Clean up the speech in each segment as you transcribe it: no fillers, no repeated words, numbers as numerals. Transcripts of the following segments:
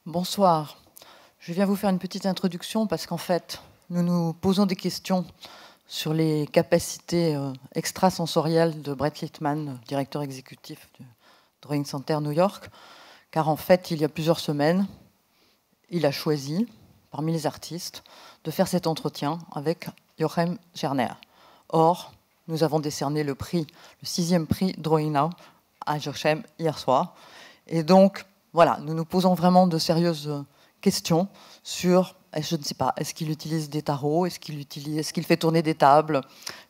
Bonsoir. Je viens vous faire une petite introduction parce qu'en fait, nous nous posons des questions sur les capacités extrasensorielles de Brett Littman, directeur exécutif du Drawing Center New York, car en fait, il y a plusieurs semaines, il a choisi, parmi les artistes, de faire cet entretien avec Joachim Gerner. Or, nous avons décerné le prix, le 6e prix Drawing Now à Joachim hier soir. Et donc, voilà, nous nous posons vraiment de sérieuses questions sur, je ne sais pas, est-ce qu'il utilise des tarots, est-ce qu'il fait tourner des tables,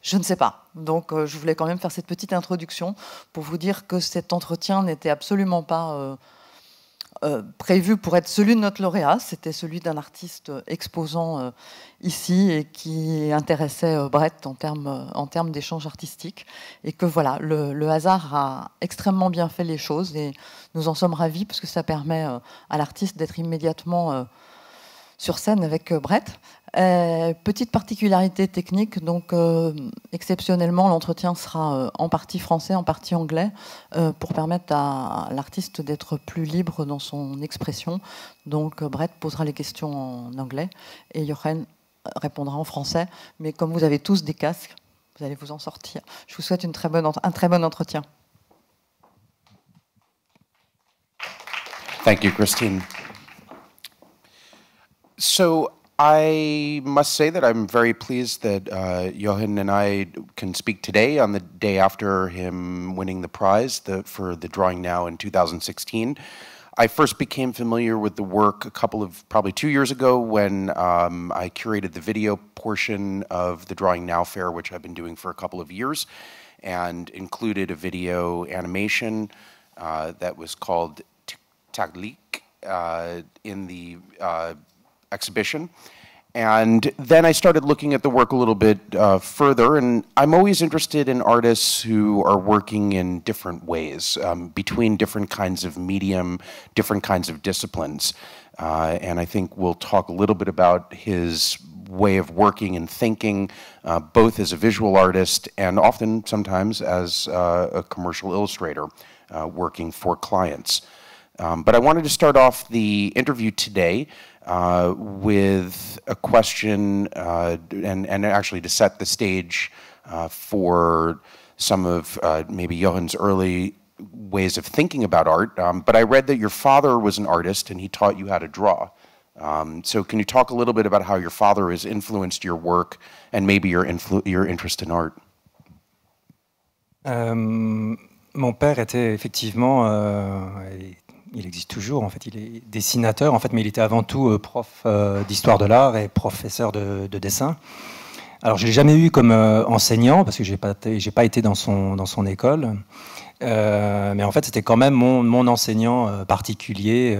je ne sais pas. Donc je voulais quand même faire cette petite introduction pour vous dire que cet entretien n'était absolument pas prévu pour être celui de notre lauréat, c'était celui d'un artiste exposant ici et qui intéressait Brett en termes d'échanges artistiques. Et que voilà, le hasard a extrêmement bien fait les choses et nous en sommes ravis parce que ça permet à l'artiste d'être immédiatement sur scène avec Brett. Petite particularité technique, donc exceptionnellement l'entretien sera en partie français, en partie anglais, pour permettre à l'artiste d'être plus libre dans son expression. Donc Brett posera les questions en anglais et Jochen répondra en français. Mais comme vous avez tous des casques, vous allez vous en sortir. Je vous souhaite un très bon entretien. Thank you, Christine. So I must say that I'm very pleased that Jochen and I can speak today on the day after him winning the prize for the Drawing Now in 2016. I first became familiar with the work probably 2 years ago when I curated the video portion of the Drawing Now Fair, which I've been doing for a couple of years, and included a video animation that was called Taglik in the exhibition. And then I started looking at the work a little bit further, and I'm always interested in artists who are working in different ways, between different kinds of medium, different kinds of disciplines. And I think we'll talk a little bit about his way of working and thinking, both as a visual artist and often sometimes as a commercial illustrator working for clients. But I wanted to start off the interview today with a question and actually to set the stage for some of maybe Johan's early ways of thinking about art. But I read that your father was an artist and he taught you how to draw. So can you talk a little bit about how your father has influenced your work and maybe your interest in art? Mon père était effectivement, il existe toujours, en fait, il est dessinateur, en fait, mais il était avant tout prof d'histoire de l'art et professeur de dessin. Alors, je ne l'ai jamais eu comme enseignant, parce que je n'ai pas été dans son école, mais en fait, c'était quand même mon enseignant particulier,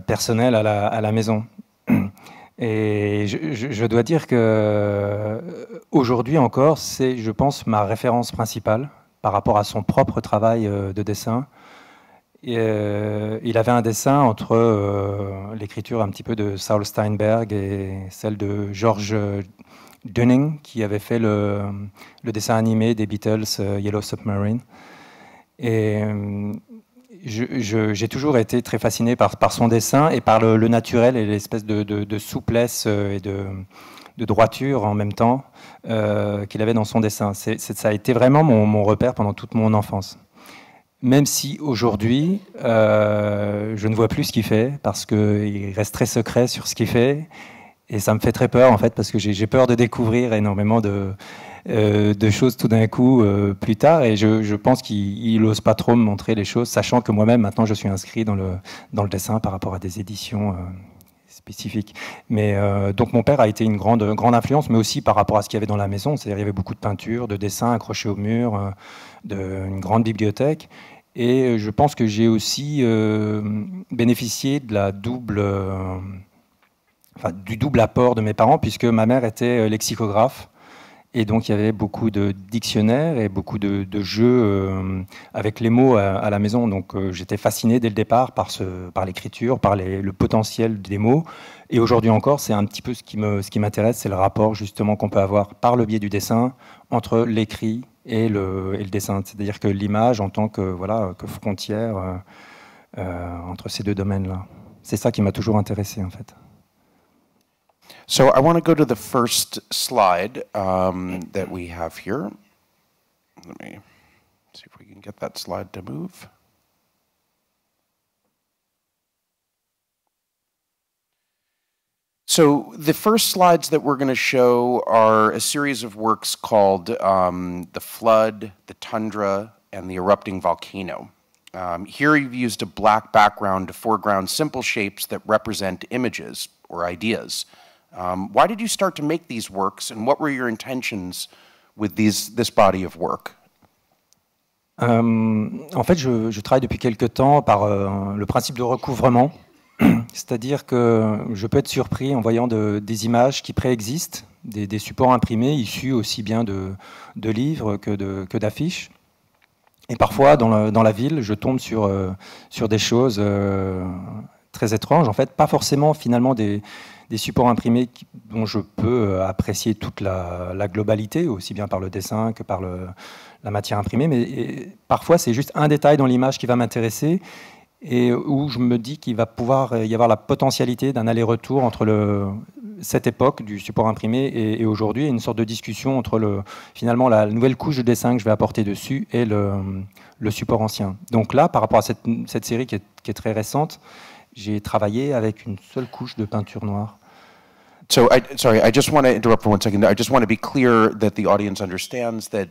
personnel à la maison. Et je dois dire que aujourd'hui encore, c'est, je pense, ma référence principale par rapport à son propre travail de dessin. Et, il avait un dessin entre l'écriture un petit peu de Saul Steinberg et celle de George Dunning, qui avait fait le dessin animé des Beatles, Yellow Submarine. Et j'ai toujours été très fasciné par son dessin et par le naturel et l'espèce de souplesse et de droiture en même temps qu'il avait dans son dessin. Ça a été vraiment mon repère pendant toute mon enfance. Même si aujourd'hui, je ne vois plus ce qu'il fait, parce qu'il reste très secret sur ce qu'il fait, et ça me fait très peur en fait, parce que j'ai peur de découvrir énormément de choses tout d'un coup plus tard, et je pense qu'il n'ose pas trop me montrer les choses, sachant que moi-même maintenant je suis inscrit dans le dessin par rapport à des éditions spécifiques. Mais donc mon père a été une grande influence, mais aussi par rapport à ce qu'il y avait dans la maison, c'est-à-dire il y avait beaucoup de peintures, de dessins accrochés au mur, une grande bibliothèque. Et je pense que j'ai aussi bénéficié de du double apport de mes parents, puisque ma mère était lexicographe Et donc, il y avait beaucoup de dictionnaires et beaucoup de jeux avec les mots à la maison. Donc, j'étais fasciné dès le départ par l'écriture, par le potentiel des mots. Et aujourd'hui encore, c'est un petit peu ce qui m'intéresse, c'est le rapport justement qu'on peut avoir par le biais du dessin entre l'écrit et le dessin. C'est-à-dire que l'image en tant que frontière entre ces deux domaines-là. C'est ça qui m'a toujours intéressé, en fait. So I want to go to the first slide that we have here. Let me see if we can get that slide to move. So the first slides that we're going to show are a series of works called The Flood, The Tundra, and The Erupting Volcano. Here you've used a black background to foreground simple shapes that represent images or ideas. Why did you start to make these works, and what were your intentions with this body of work? En fait, je travaille depuis quelque temps par le principe de recouvrement, c'est-à-dire que je peux être surpris en voyant des images qui préexistent, des supports imprimés issus aussi bien de livres que d'affiches. Et parfois, dans la ville, je tombe sur des choses très étranges, en fait, pas forcément finalement des supports imprimés dont je peux apprécier toute la globalité, aussi bien par le dessin que par la matière imprimée, mais parfois c'est juste un détail dans l'image qui va m'intéresser et où je me dis qu'il va pouvoir y avoir la potentialité d'un aller-retour entre cette époque du support imprimé et aujourd'hui, une sorte de discussion entre finalement la nouvelle couche de dessin que je vais apporter dessus et le support ancien. Donc là, par rapport à cette série qui est très récente, j'ai travaillé avec une seule couche de peinture noire. So, I just want to interrupt for 1 second. I just want to be clear that the audience understands that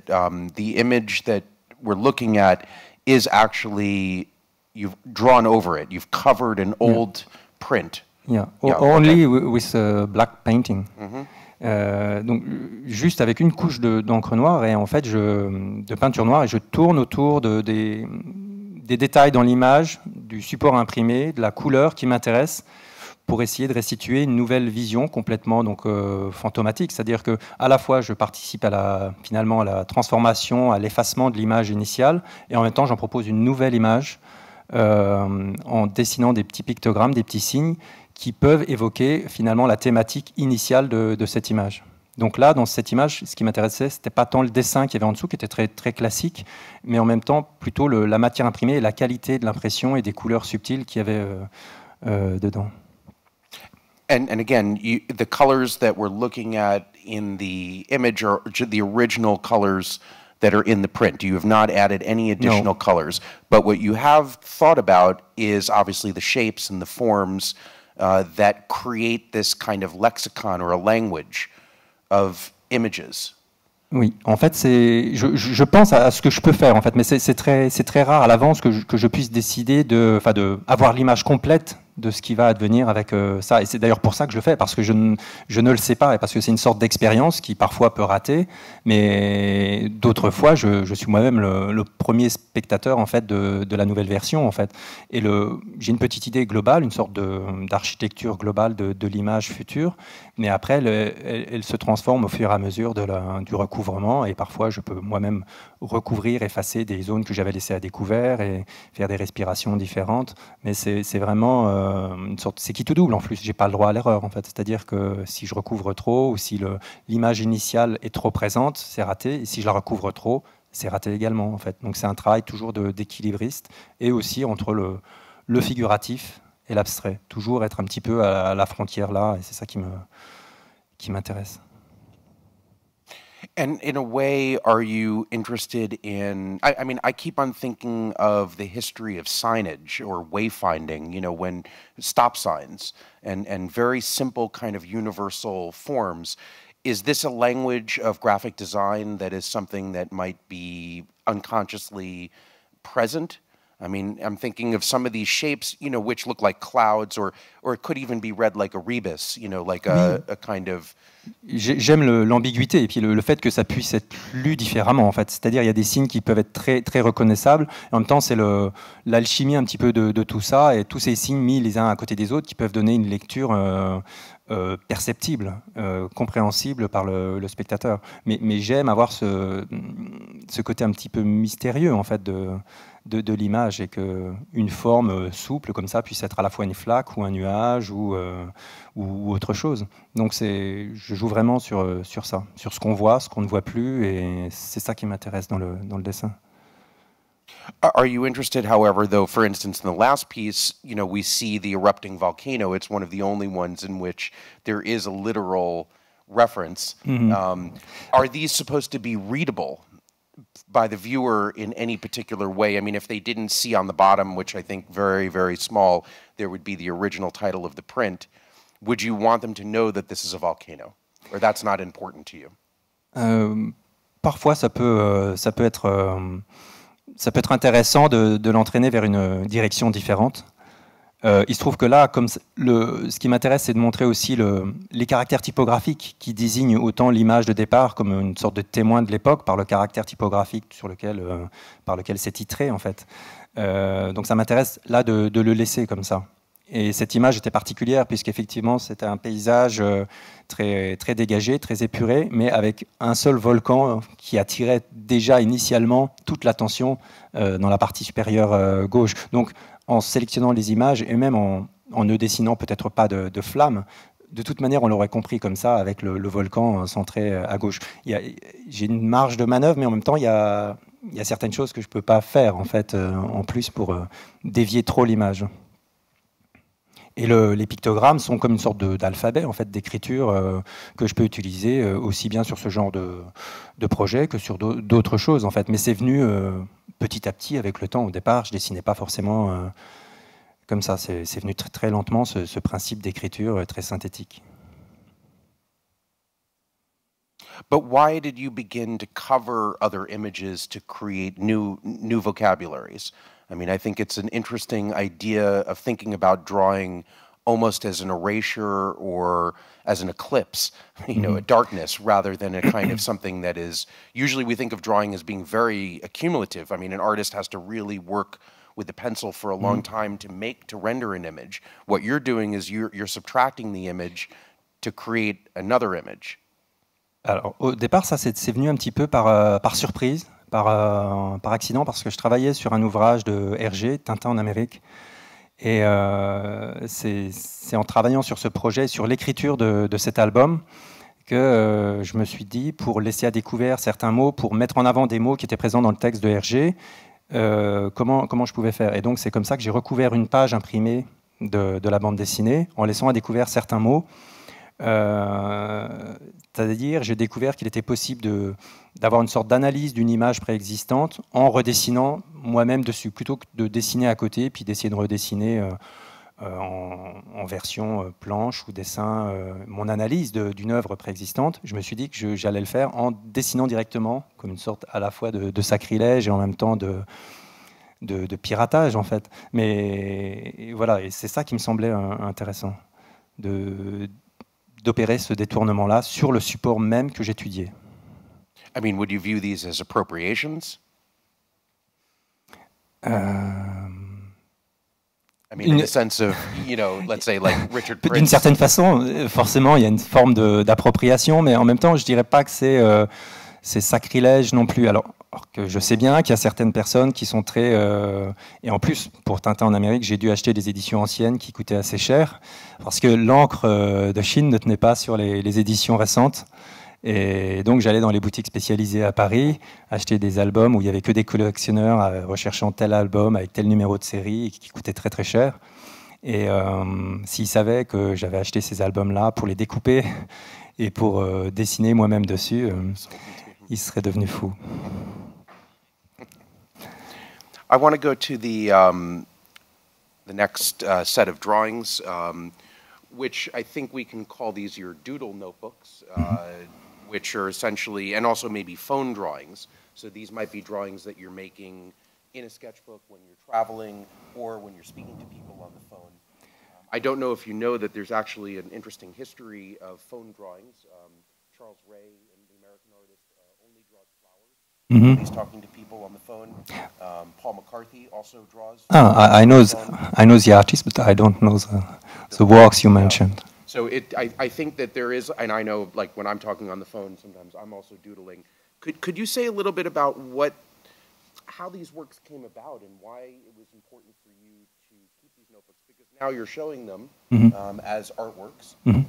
the image that we're looking at is actually, you've drawn over it. You've covered an old print. Yeah, only with black painting. Donc, juste avec une couche d'encre noire et en fait, de peinture noire, et je tourne autour des détails dans l'image, du support imprimé, de la couleur qui m'intéresse, pour essayer de restituer une nouvelle vision complètement fantomatique. C'est-à-dire que à la fois je participe finalement à la transformation, à l'effacement de l'image initiale, et en même temps j'en propose une nouvelle image en dessinant des petits pictogrammes, des petits signes qui peuvent évoquer finalement la thématique initiale de cette image. Donc là, dans cette image, ce qui m'intéressait, c'était pas tant le dessin qu'il y avait en dessous, qui était très, très classique, mais en même temps plutôt la matière imprimée et la qualité de l'impression et des couleurs subtiles qu'il y avait dedans. And again, the colors that we're looking at in the image are the original colors that are in the print. You have not added any additional colors. But what you have thought about is obviously the shapes and the forms that create this kind of lexicon or a language of images. Oui, en fait, je pense à ce que je peux faire, en fait, mais c'est très rare à l'avance que je puisse décider de avoir l'image complète de ce qui va advenir avec ça. Et c'est d'ailleurs pour ça que je le fais, parce que je ne le sais pas, et parce que c'est une sorte d'expérience qui parfois peut rater, mais d'autres fois, je suis moi-même le premier spectateur en fait de la nouvelle version, en fait. Et j'ai une petite idée globale, une sorte d'architecture globale de l'image future, mais après, elle se transforme au fur et à mesure du recouvrement, et parfois, je peux moi-même recouvrir, effacer des zones que j'avais laissées à découvert et faire des respirations différentes. Mais c'est vraiment une sorte, c'est qui tout double en plus. J'ai pas le droit à l'erreur en fait. C'est-à-dire que si je recouvre trop ou si l'image initiale est trop présente, c'est raté. Et si je la recouvre trop, c'est raté également en fait. Donc c'est un travail toujours d'équilibriste et aussi entre le figuratif et l'abstrait. Toujours être un petit peu à la frontière là. Et c'est ça qui m'intéresse. And in a way, are you interested in, I mean, I keep on thinking of the history of signage or wayfinding, you know, when stop signs and very simple kind of universal forms. Is this a language of graphic design that is something that might be unconsciously present I mean, I'm thinking of some of these shapes, you know, which look like clouds, or it could even be read like a rebus, you know, like a kind of... J'aime l'ambiguïté et puis le fait que ça puisse être lu différemment, en fait. C'est-à-dire, il y a des signes qui peuvent être très, très reconnaissables. Et en même temps, c'est l'alchimie un petit peu de tout ça, et tous ces signes mis les uns à côté des autres qui peuvent donner une lecture perceptible, compréhensible par le spectateur. Mais j'aime avoir ce côté un petit peu mystérieux, en fait, de l'image, et qu'une forme souple comme ça puisse être à la fois une flaque ou un nuage ou autre chose. Donc je joue vraiment sur ça, sur ce qu'on voit, ce qu'on ne voit plus, et c'est ça qui m'intéresse dans le dessin. Are you interested, however, though, for instance, in the last piece, you know, we see the erupting volcano. It's one of the only ones in which there is a literal reference. Are these supposed to be readable by the viewer in any particular way? I mean, if they didn't see on the bottom, which I think very, very small, there would be the original title of the print, would you want them to know that this is a volcano? Or that's not important to you? Parfois, ça peut être intéressant de l'entraîner vers une direction différente. Il se trouve que là, ce qui m'intéresse, c'est de montrer aussi les caractères typographiques qui désignent autant l'image de départ comme une sorte de témoin de l'époque par le caractère typographique par lequel c'est titré, en fait. Donc ça m'intéresse là de le laisser comme ça. Et cette image était particulière puisqu'effectivement c'était un paysage très, très dégagé, très épuré, mais avec un seul volcan qui attirait déjà initialement toute l'attention dans la partie supérieure gauche. Donc en sélectionnant les images et même en ne dessinant peut-être pas de flammes, de toute manière on l'aurait compris comme ça avec le volcan centré à gauche. J'ai une marge de manœuvre, mais en même temps il y a certaines choses que je ne peux pas faire en fait en plus pour dévier trop l'image. Et les pictogrammes sont comme une sorte d'alphabet, en fait, d'écriture que je peux utiliser aussi bien sur ce genre de projet que sur d'autres choses, en fait. Mais c'est venu petit à petit avec le temps. Au départ, je dessinais pas forcément comme ça. C'est venu très, très lentement, ce principe d'écriture très synthétique. But why did you begin to cover other images to create new vocabularies? I mean, I think it's an interesting idea of thinking about drawing almost as an erasure or as an eclipse, you know, a darkness, rather than a kind of something that is... Usually we think of drawing as being very accumulative. I mean, an artist has to really work with the pencil for a long time to render an image. What you're doing is you're subtracting the image to create another image. Alors, au départ, ça c'est venu un petit peu par surprise. Par accident, parce que je travaillais sur un ouvrage de Hergé, Tintin en Amérique. Et c'est en travaillant sur ce projet, sur l'écriture de cet album, que je me suis dit, pour laisser à découvert certains mots, pour mettre en avant des mots qui étaient présents dans le texte de Hergé, comment je pouvais faire. Et donc c'est comme ça que j'ai recouvert une page imprimée de la bande dessinée, en laissant à découvert certains mots. C'est-à-dire, j'ai découvert qu'il était possible d'avoir une sorte d'analyse d'une image préexistante en redessinant moi-même dessus, plutôt que de dessiner à côté, puis d'essayer de redessiner en version planche ou dessin mon analyse d'une œuvre préexistante. Je me suis dit que j'allais le faire en dessinant directement, comme une sorte à la fois de sacrilège et en même temps de piratage, en fait. Mais voilà, et c'est ça qui me semblait intéressant, d'opérer ce détournement-là sur le support même que j'étudiais. I mean, would you view these as appropriations? I mean, in the sense of, you know, let's say like Richard Prince. D'une certaine façon, forcément, il y a une forme d'appropriation, mais en même temps, je dirais pas que c'est sacrilège non plus. Alors que je sais bien qu'il y a certaines personnes qui sont très... et en plus, pour Tintin en Amérique, j'ai dû acheter des éditions anciennes qui coûtaient assez cher, parce que l'encre de Chine ne tenait pas sur les éditions récentes. Et donc j'allais dans les boutiques spécialisées à Paris, acheter des albums où il n'y avait que des collectionneurs recherchant tel album avec tel numéro de série qui coûtait très très cher. Et s'ils savaient que j'avais acheté ces albums-là pour les découper et pour dessiner moi-même dessus, ils seraient devenus fous. I want to go to the next set of drawings, which I think we can call these your doodle notebooks, which are essentially, and also maybe phone drawings. So these might be drawings that you're making in a sketchbook, when you're traveling, or when you're speaking to people on the phone. I don't know if you know that there's actually an interesting history of phone drawings. Charles Ray, the American artist, only draws flowers. Mm-hmm. He's talking to people on the phone. Paul McCarthy also draws. I know the artist, but I don't know the works you mentioned. So I think that there is, and I know, like when I'm talking on the phone, sometimes I'm also doodling. Could you say a little bit about how these works came about and why it was important for you to keep these notebooks? Because now you're showing them as artworks. Mm-hmm.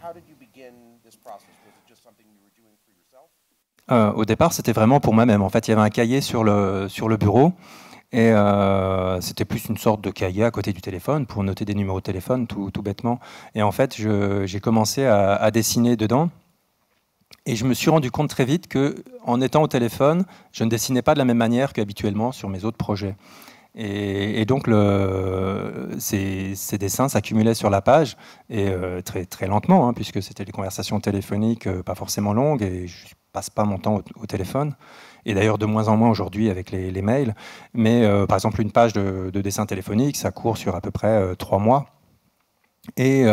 How did you begin this process? Was it just something you were doing for yourself? Au départ, c'était vraiment pour moi-même. En fait, il y avait un cahier sur le bureau. Et c'était plus une sorte de cahier à côté du téléphone pour noter des numéros de téléphone, tout bêtement. Et en fait, j'ai commencé à dessiner dedans. Et je me suis rendu compte très vite qu'en étant au téléphone, je ne dessinais pas de la même manière qu'habituellement sur mes autres projets. Et donc, ces dessins s'accumulaient sur la page, et très, très lentement, hein, puisque c'était des conversations téléphoniques pas forcément longues, et je ne passe pas mon temps au téléphone. Et d'ailleurs de moins en moins aujourd'hui avec les mails. Mais par exemple, une page de dessin téléphonique, ça court sur à peu près 3 mois. Et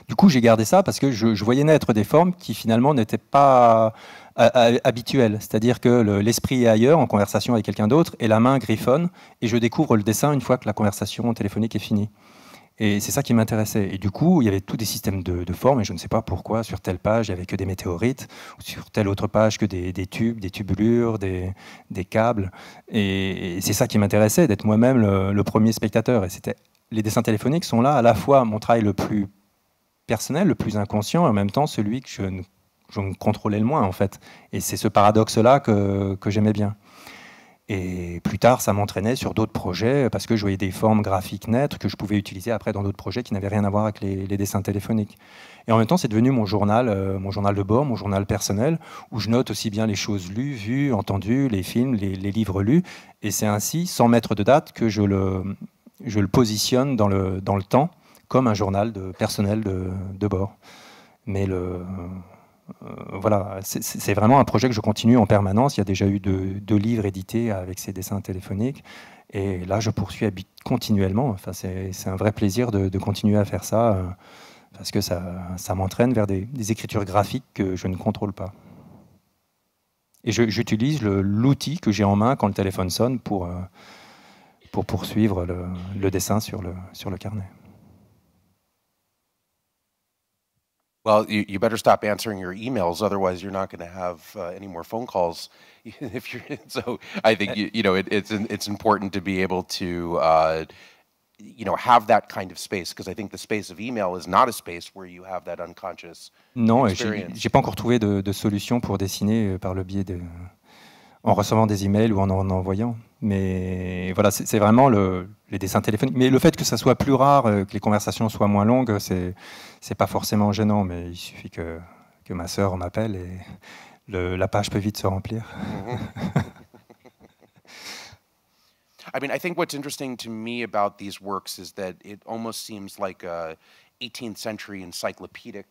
du coup, j'ai gardé ça parce que je voyais naître des formes qui finalement n'étaient pas habituelles. C'est-à-dire que l'esprit est ailleurs, en conversation avec quelqu'un d'autre, et la main griffonne, et je découvre le dessin une fois que la conversation téléphonique est finie. Et c'est ça qui m'intéressait. Et du coup, il y avait tous des systèmes de formes, et je ne sais pas pourquoi, sur telle page, il n'y avait que des météorites, ou sur telle autre page, que des tubes, des tubulures, des câbles. Et c'est ça qui m'intéressait, d'être moi-même le premier spectateur. Et les dessins téléphoniques sont là, à la fois mon travail le plus personnel, le plus inconscient, et en même temps celui que je contrôlais le moins, en fait. Et c'est ce paradoxe-là que j'aimais bien. Et plus tard, ça m'entraînait sur d'autres projets parce que je voyais des formes graphiques naître que je pouvais utiliser après dans d'autres projets qui n'avaient rien à voir avec les dessins téléphoniques. Et en même temps, c'est devenu mon journal de bord, mon journal personnel, où je note aussi bien les choses lues, vues, entendues, les films, les livres lus. Et c'est ainsi, sans mettre de date, que je le positionne dans le temps comme un journal personnel de bord. Mais voilà, c'est vraiment un projet que je continue en permanence. Il y a déjà eu deux livres édités avec ces dessins téléphoniques. Et là, je poursuis continuellement. Enfin, c'est un vrai plaisir de continuer à faire ça, parce que ça m'entraîne vers des écritures graphiques que je ne contrôle pas. Et j'utilise l'outil que j'ai en main quand le téléphone sonne pour poursuivre le dessin sur le carnet. Well, you better stop answering your emails, otherwise you're not going to have any more phone calls. So I think it's important to be able to have that kind of space, because I think the space of email is not a space where you have that unconscious experience. J'ai pas encore trouvé de solution pour dessiner par le biais en recevant des emails ou en envoyant. Mais voilà, c'est vraiment les dessins téléphoniques. Mais le fait que ça soit plus rare, que les conversations soient moins longues, c'est pas forcément gênant. Mais il suffit que ma sœur m'appelle et la page peut vite se remplir. I mean, I think what's interesting to me about these works is that it almost seems like a 18th century encyclopedic,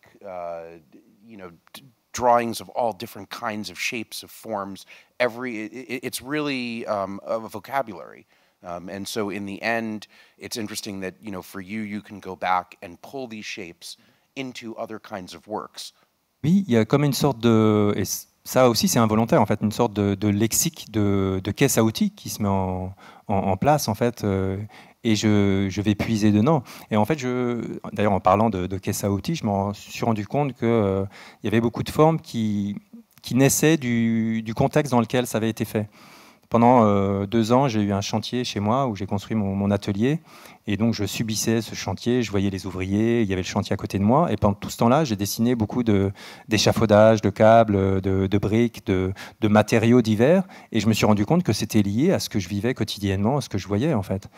drawings of all different kinds of shapes, of forms. It's really a vocabulary. And so in the end, it's interesting that, for you can go back and pull these shapes into other kinds of works. Oui, il y a comme une sorte de... Et ça aussi, c'est involontaire, en fait, une sorte de lexique, de caisse à outils qui se met en place, en fait, et je vais puiser dedans. Et en fait, d'ailleurs, en parlant de caisse à outils, je m'en suis rendu compte qu'il y avait beaucoup de formes qui naissaient du contexte dans lequel ça avait été fait. Pendant 2 ans, j'ai eu un chantier chez moi où j'ai construit mon atelier. Et donc, je subissais ce chantier, je voyais les ouvriers, il y avait le chantier à côté de moi. Et pendant tout ce temps-là, j'ai dessiné beaucoup d'échafaudages, de câbles, de briques, de matériaux divers. Et je me suis rendu compte que c'était lié à ce que je vivais quotidiennement, à ce que je voyais, en fait.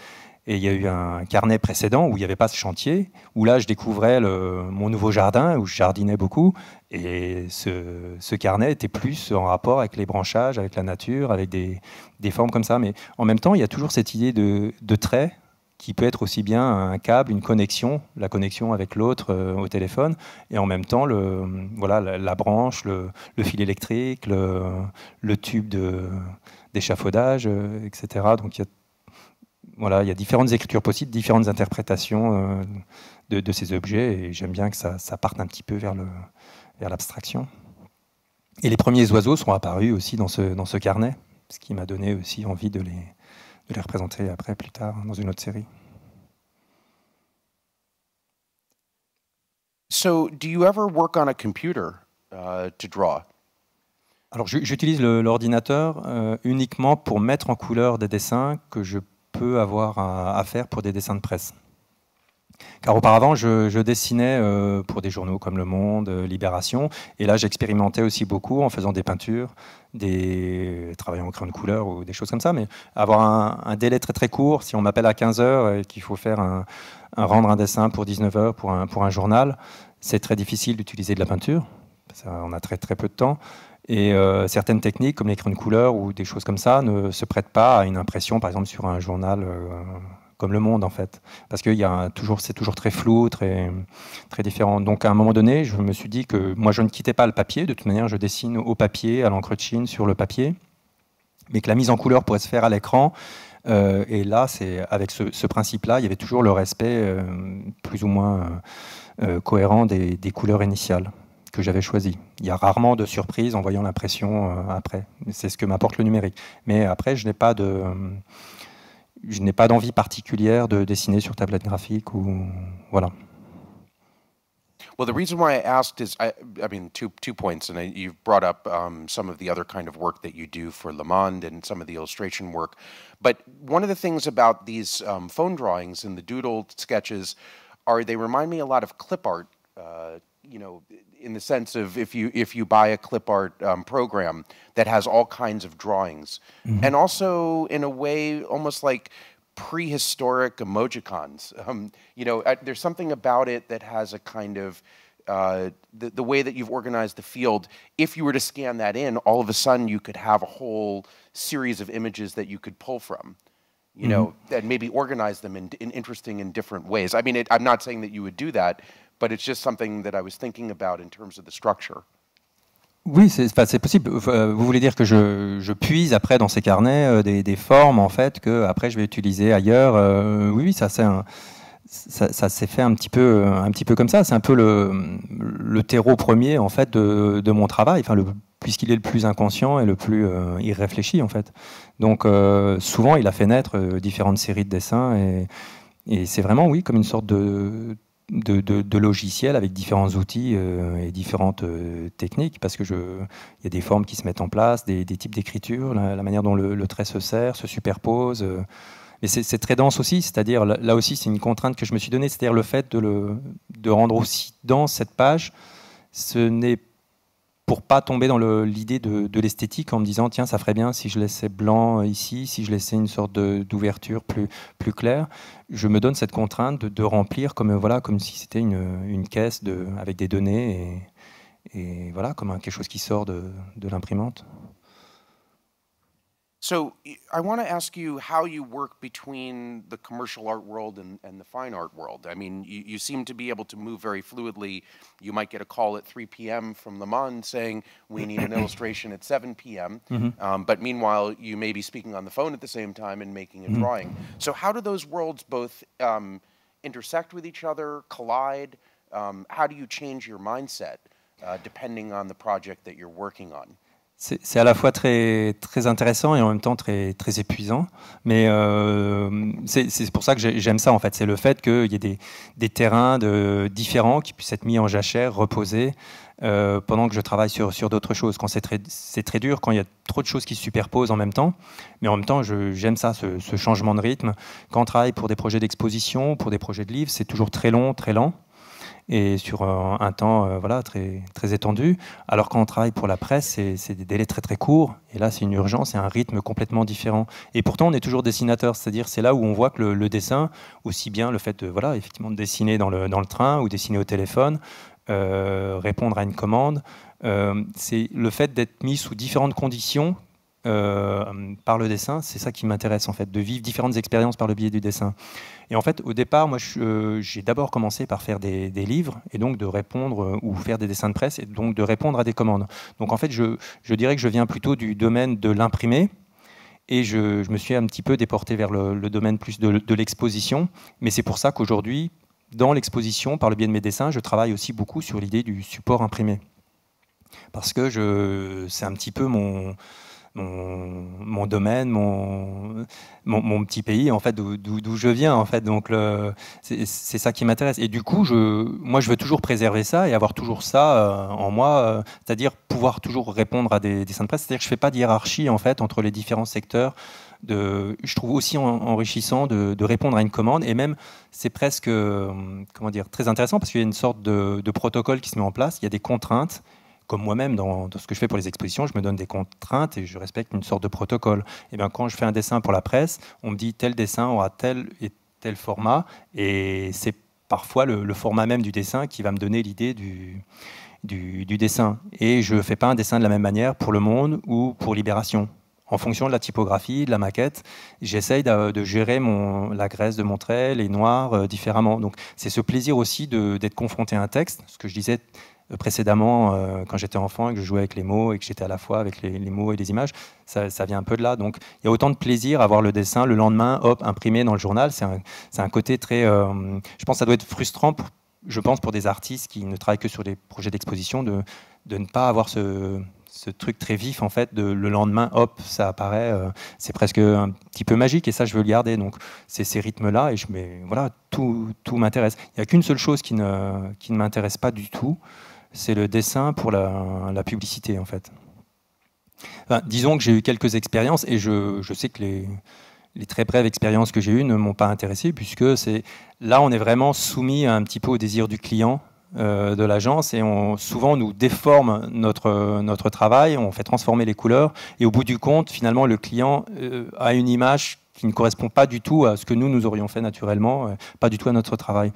Et il y a eu un carnet précédent où il n'y avait pas ce chantier, où là, je découvrais mon nouveau jardin, où je jardinais beaucoup. Et ce carnet était plus en rapport avec les branchages, avec la nature, avec des formes comme ça. Mais en même temps, il y a toujours cette idée de trait qui peut être aussi bien un câble, une connexion, la connexion avec l'autre au téléphone, et en même temps la branche, le fil électrique, le tube d'échafaudage, etc. Donc il y a différentes écritures possibles, différentes interprétations de ces objets, et j'aime bien que ça parte un petit peu vers l'abstraction. Et les premiers oiseaux sont apparus aussi dans ce carnet, ce qui m'a donné aussi envie de les représenter après, plus tard, dans une autre série. So, do you ever work on a computer to draw? Alors, j'utilise l'ordinateur uniquement pour mettre en couleur des dessins que je peux avoir à faire pour des dessins de presse. Car auparavant, je dessinais pour des journaux comme Le Monde, Libération, et là, j'expérimentais aussi beaucoup en faisant des peintures, travaillant au crayon de couleur ou des choses comme ça, mais avoir un délai très très court, si on m'appelle à 15 heures et qu'il faut faire rendre un dessin pour 19 heures pour un journal, c'est très difficile d'utiliser de la peinture, on a très très peu de temps, et certaines techniques comme les crayons de couleur ou des choses comme ça ne se prêtent pas à une impression, par exemple sur un journal comme Le Monde, en fait, parce que c'est toujours très flou, très, très différent. Donc à un moment donné, je me suis dit que moi je ne quittais pas le papier, de toute manière je dessine au papier, à l'encre de Chine, sur le papier, mais que la mise en couleur pourrait se faire à l'écran, et là, avec ce principe-là, il y avait toujours le respect plus ou moins cohérent des couleurs initiales que j'avais choisies. Il y a rarement de surprise en voyant l'impression après, c'est ce que m'apporte le numérique. Mais après, je n'ai pas d'envie particulière de dessiner sur tablette graphique ou voilà. Well, the reason why I asked is, I mean, two points, and you've brought up some of the other kind of work that you do for Le Monde and some of the illustration work. But one of the things about these phone drawings and the doodle sketches are they remind me a lot of clip art. In the sense of if you buy a clip art program that has all kinds of drawings, and also in a way almost like prehistoric emojicons. There's something about it that has a kind of the way that you've organized the field. If you were to scan that in, all of a sudden you could have a whole series of images that you could pull from. And maybe organize them in interesting and different ways. I mean, I'm not saying that you would do that, but it's just something that I was thinking about in terms of the structure. Oui, c'est possible. Vous voulez dire que je puise après dans ces carnets des formes en fait que après je vais utiliser ailleurs. Oui, ça s'est fait un petit peu comme ça. C'est un peu le terreau premier en fait de mon travail. Enfin, puisqu'il est le plus inconscient et le plus irréfléchi en fait. Donc souvent, il a fait naître différentes séries de dessins et c'est vraiment oui comme une sorte de logiciels avec différents outils et différentes techniques, parce que il y a des formes qui se mettent en place, des types d'écriture, la manière dont le trait se serre, se superpose. Mais c'est très dense aussi, c'est-à-dire là aussi c'est une contrainte que je me suis donnée, c'est-à-dire le fait de rendre aussi dense cette page, ce n'est pour pas tomber dans l'idée de l'esthétique en me disant tiens ça ferait bien si je laissais blanc ici, si je laissais une sorte d'ouverture plus claire. Je me donne cette contrainte de remplir comme si c'était une caisse avec des données et voilà comme quelque chose qui sort de l'imprimante. So I want to ask you how you work between the commercial art world and the fine art world. I mean, you seem to be able to move very fluidly. You might get a call at 3 p.m. from Le Monde saying, we need an illustration at 7 p.m. But meanwhile, you may be speaking on the phone at the same time and making a drawing. So how do those worlds both intersect with each other, collide? How do you change your mindset depending on the project that you're working on? C'est à la fois très, très intéressant et en même temps très, très épuisant. Mais c'est pour ça que j'aime ça, en fait. C'est le fait qu'il y ait des terrains différents qui puissent être mis en jachère, reposés, pendant que je travaille sur d'autres choses. Quand c'est très dur, quand il y a trop de choses qui se superposent en même temps. Mais en même temps, j'aime ça, ce changement de rythme. Quand on travaille pour des projets d'exposition, pour des projets de livres, c'est toujours très long, très lent. Et sur un temps très, très étendu. Alors quand on travaille pour la presse, c'est des délais très très courts. Et là, c'est une urgence et un rythme complètement différent. Et pourtant, on est toujours dessinateur. C'est-à-dire, c'est là où on voit que le dessin, aussi bien le fait effectivement, de dessiner dans le train ou dessiner au téléphone, répondre à une commande, c'est le fait d'être mis sous différentes conditions par le dessin. C'est ça qui m'intéresse en fait, de vivre différentes expériences par le biais du dessin. Et en fait, au départ, moi, j'ai d'abord commencé par faire des livres et donc de répondre ou faire des dessins de presse et donc de répondre à des commandes. Donc en fait, je dirais que je viens plutôt du domaine de l'imprimé. Et je me suis un petit peu déporté vers le domaine plus de l'exposition. Mais c'est pour ça qu'aujourd'hui, dans l'exposition, par le biais de mes dessins, je travaille aussi beaucoup sur l'idée du support imprimé. Parce que c'est un petit peu mon domaine, mon petit pays, en fait, d'où je viens, en fait. Donc, c'est ça qui m'intéresse. Et du coup, moi, je veux toujours préserver ça et avoir toujours ça en moi, c'est-à-dire pouvoir toujours répondre à des dessins de presse. C'est-à-dire que je ne fais pas de hiérarchie, en fait, entre les différents secteurs. Je trouve aussi enrichissant de répondre à une commande. Et même, c'est presque, comment dire, très intéressant parce qu'il y a une sorte de protocole qui se met en place. Il y a des contraintes. Comme moi-même, dans ce que je fais pour les expositions, je me donne des contraintes et je respecte une sorte de protocole. Et bien, quand je fais un dessin pour la presse, on me dit tel dessin aura tel et tel format, et c'est parfois le format même du dessin qui va me donner l'idée du dessin. Et je ne fais pas un dessin de la même manière pour Le Monde ou pour Libération. En fonction de la typographie, de la maquette, j'essaye de gérer la graisse de mon trait, les noirs différemment. Donc, c'est ce plaisir aussi d'être confronté à un texte, ce que je disais précédemment, quand j'étais enfant et que je jouais avec les mots et que j'étais à la fois avec les mots et les images, ça vient un peu de là. Donc il y a autant de plaisir à voir le dessin le lendemain, hop, imprimé dans le journal. C'est un côté très... je pense que ça doit être frustrant, pour des artistes qui ne travaillent que sur des projets d'exposition, de ne pas avoir ce truc très vif, en fait, le lendemain, hop, ça apparaît. C'est presque un petit peu magique et ça, je veux le garder. Donc c'est ces rythmes-là et voilà, tout m'intéresse. Il n'y a qu'une seule chose qui ne m'intéresse pas du tout, c'est le dessin pour la publicité, en fait. Enfin, disons que j'ai eu quelques expériences et je sais que les très brèves expériences que j'ai eues ne m'ont pas intéressé, puisque là, on est vraiment soumis un petit peu au désir du client, de l'agence, et souvent on nous déforme notre travail, on fait transformer les couleurs, et au bout du compte, finalement, le client a une image qui ne correspond pas du tout à ce que nous aurions fait naturellement, pas du tout à notre travail.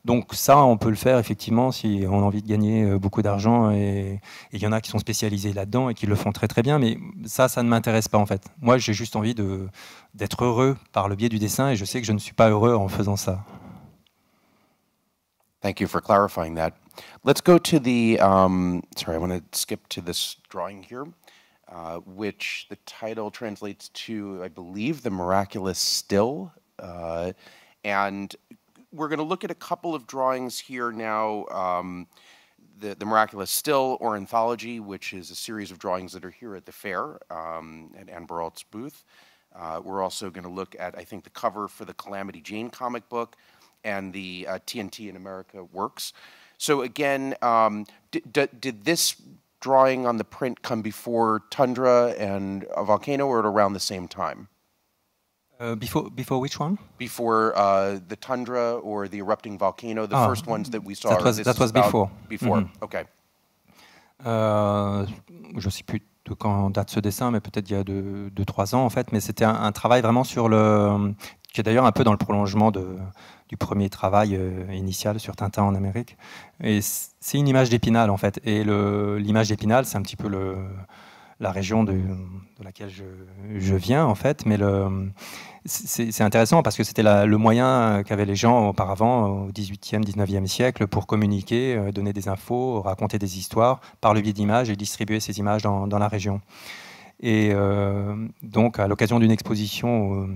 Donc ça, on peut le faire effectivement si on a envie de gagner beaucoup d'argent, et il y en a qui sont spécialisés là-dedans et qui le font très très bien, mais ça ne m'intéresse pas en fait. Moi, j'ai juste envie d'être heureux par le biais du dessin, et je sais que je ne suis pas heureux en faisant ça. Thank you for clarifying that. Let's go to the, sorry, I want to skip to this drawing here, which the title translates to, I believe, The Miraculous Still. And we're going to look at a couple of drawings here now. The Miraculous Still, or Anthology, which is a series of drawings that are here at the fair, at Anne Baralt's booth. We're also going to look at, I think, the cover for the Calamity Jane comic book and the TNT in America works. So again, did this drawing on the print come before Tundra and a Volcano, or at around the same time? Before which one? Before the Tundra or the Erupting Volcano, the first ones that we saw. That was before. Before, Mm-hmm. Okay. Je ne sais plus de quand date ce dessin, mais peut-être il y a 2-3 ans en fait. Mais c'était un travail vraiment qui est d'ailleurs un peu dans le prolongement du premier travail initial sur Tintin en Amérique. Et c'est une image d'Épinal en fait. Et l'image d'Épinal, c'est un petit peu la région de laquelle je viens en fait. Mais c'est intéressant parce que c'était le moyen qu'avaient les gens auparavant au XVIIIe, XIXe siècle pour communiquer, donner des infos, raconter des histoires par le biais d'images et distribuer ces images dans la région. Et donc, à l'occasion d'une exposition au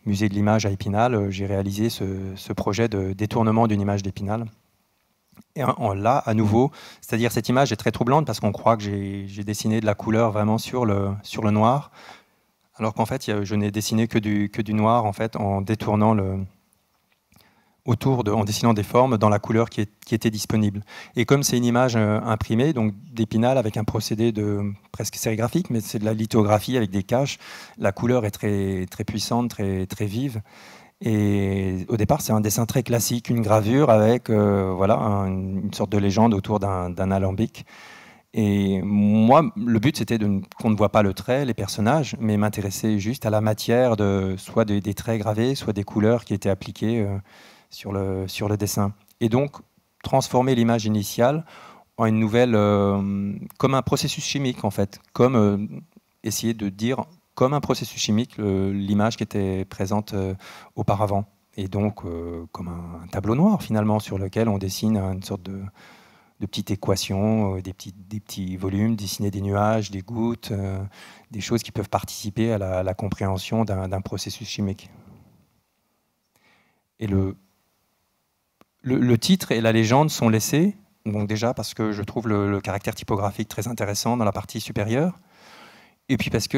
musée de l'image à Épinal, j'ai réalisé ce projet de détournement d'une image d'Épinal. Et là, à nouveau, c'est-à-dire cette image est très troublante parce qu'on croit que j'ai dessiné de la couleur vraiment sur le noir, alors qu'en fait, je n'ai dessiné que du noir en fait, en détournant en dessinant des formes dans la couleur qui était disponible. Et comme c'est une image imprimée, donc d'Épinal avec un procédé presque sérigraphique, mais c'est de la lithographie avec des caches, la couleur est très, très puissante, très, très vive. Et au départ, c'est un dessin très classique, une gravure avec une sorte de légende autour d'un alambic. Et moi, le but, c'était qu'on ne voit pas le trait, les personnages, mais m'intéresser juste à la matière, soit des traits gravés, soit des couleurs qui étaient appliquées sur le dessin. Et donc, transformer l'image initiale en une nouvelle, comme un processus chimique, en fait, comme essayer de dire, comme un processus chimique, l'image qui était présente auparavant. Et donc, comme un tableau noir, finalement, sur lequel on dessine une sorte de petites équations, des petits volumes, dessiner des nuages, des gouttes, des choses qui peuvent participer à la compréhension d'un processus chimique. Et le titre et la légende sont laissés, donc déjà parce que je trouve le caractère typographique très intéressant dans la partie supérieure, et puis parce que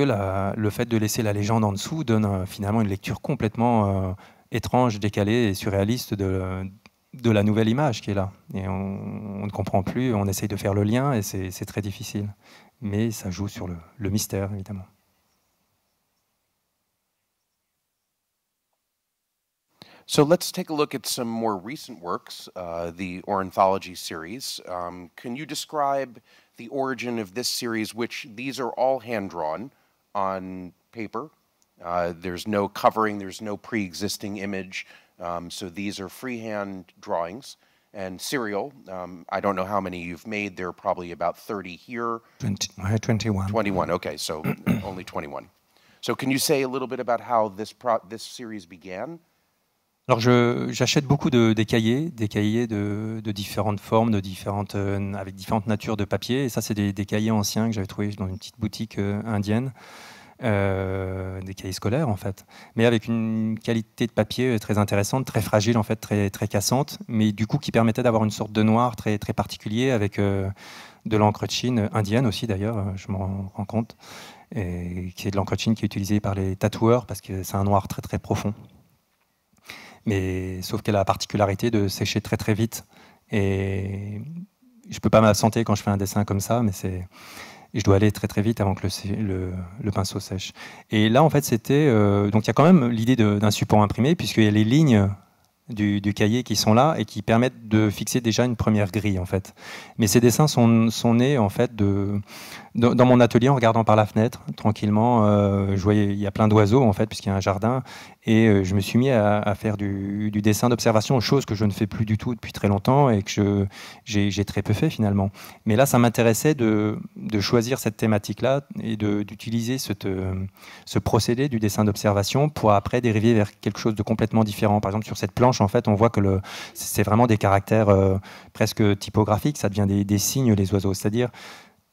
le fait de laisser la légende en dessous donne finalement une lecture complètement étrange, décalée et surréaliste de la nouvelle image qui est là. Et on ne comprend plus, on essaye de faire le lien et c'est très difficile. Mais ça joue sur le mystère, évidemment. So let's take a look at some more recent works, the Ornithology series. Can you describe the origin of this series, which these are all hand-drawn on paper? There's no covering, there's no pre-existing image, so these are freehand drawings. And serial, I don't know how many you've made, there are probably about 30 here. 21. 21, okay, so only 21. So can you say a little bit about how this series began? Alors j'achète beaucoup des cahiers de différentes formes, avec différentes natures de papier. Et ça, c'est des cahiers anciens que j'avais trouvés dans une petite boutique indienne, des cahiers scolaires en fait, mais avec une qualité de papier très intéressante, très fragile en fait, très cassante, mais du coup qui permettait d'avoir une sorte de noir très particulier avec de l'encre de Chine indienne aussi d'ailleurs, je m'en rends compte, et qui est de l'encre de Chine qui est utilisée par les tatoueurs parce que c'est un noir très profond. Mais sauf qu'elle a la particularité de sécher très vite. Et je ne peux pas m'absenter quand je fais un dessin comme ça, mais je dois aller très vite avant que le pinceau sèche. Et là, en fait, c'était... donc il y a quand même l'idée d'un support imprimé, puisqu'il y a les lignes du cahier qui sont là et qui permettent de fixer déjà une première grille, en fait. Mais ces dessins sont nés, en fait, dans mon atelier, en regardant par la fenêtre, tranquillement. Je voyais, il y a plein d'oiseaux, en fait, puisqu'il y a un jardin. Et je me suis mis à faire du dessin d'observation, chose que je ne fais plus du tout depuis très longtemps et que j'ai très peu fait, finalement. Mais là, ça m'intéressait de choisir cette thématique-là et d'utiliser ce procédé du dessin d'observation pour après dériver vers quelque chose de complètement différent. Par exemple, sur cette planche, en fait, on voit que c'est vraiment des caractères presque typographiques, ça devient des signes, les oiseaux. C'est-à-dire,